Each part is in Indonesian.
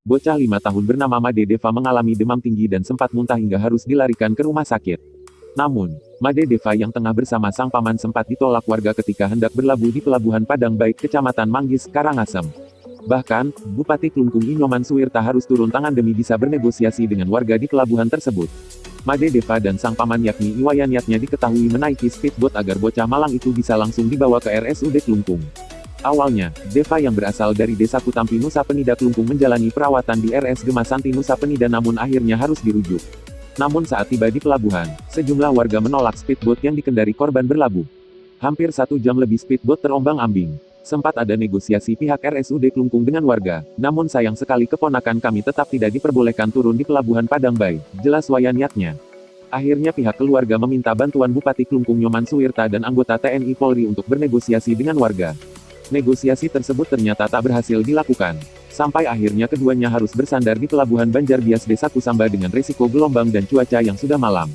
Bocah 5 tahun bernama Made Deva mengalami demam tinggi dan sempat muntah hingga harus dilarikan ke rumah sakit. Namun, Made Deva yang tengah bersama sang paman sempat ditolak warga ketika hendak berlabuh di Pelabuhan Padang Baik, Kecamatan Manggis, Karangasem. Bahkan, Bupati Klungkung Inyoman Suwirta harus turun tangan demi bisa bernegosiasi dengan warga di pelabuhan tersebut. Made Deva dan sang paman yakni Iwayan Yatnya diketahui menaiki speedboat agar bocah malang itu bisa langsung dibawa ke RSUD Klungkung. Awalnya, Deva yang berasal dari Desa Kutampi Nusa Penida Klungkung menjalani perawatan di RS Gemasanti Nusa Penida namun akhirnya harus dirujuk. Namun saat tiba di pelabuhan, sejumlah warga menolak speedboat yang dikendari korban berlabuh. Hampir 1 jam lebih speedboat terombang-ambing. Sempat ada negosiasi pihak RSUD Klungkung dengan warga, namun sayang sekali keponakan kami tetap tidak diperbolehkan turun di Pelabuhan Padang Baik, jelas Wayan Yatnya. Akhirnya pihak keluarga meminta bantuan Bupati Klungkung Nyoman Suwirta dan anggota TNI Polri untuk bernegosiasi dengan warga. Negosiasi tersebut ternyata tak berhasil dilakukan. Sampai akhirnya keduanya harus bersandar di Pelabuhan Banjarbias Desa Kusamba dengan risiko gelombang dan cuaca yang sudah malam.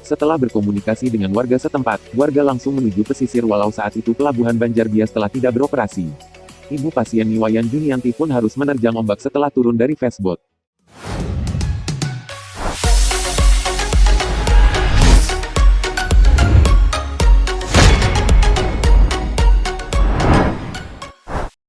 Setelah berkomunikasi dengan warga setempat, warga langsung menuju pesisir walau saat itu Pelabuhan Banjarbias telah tidak beroperasi. Ibu pasien Niwayan Junianti pun harus menerjang ombak setelah turun dari fastboat.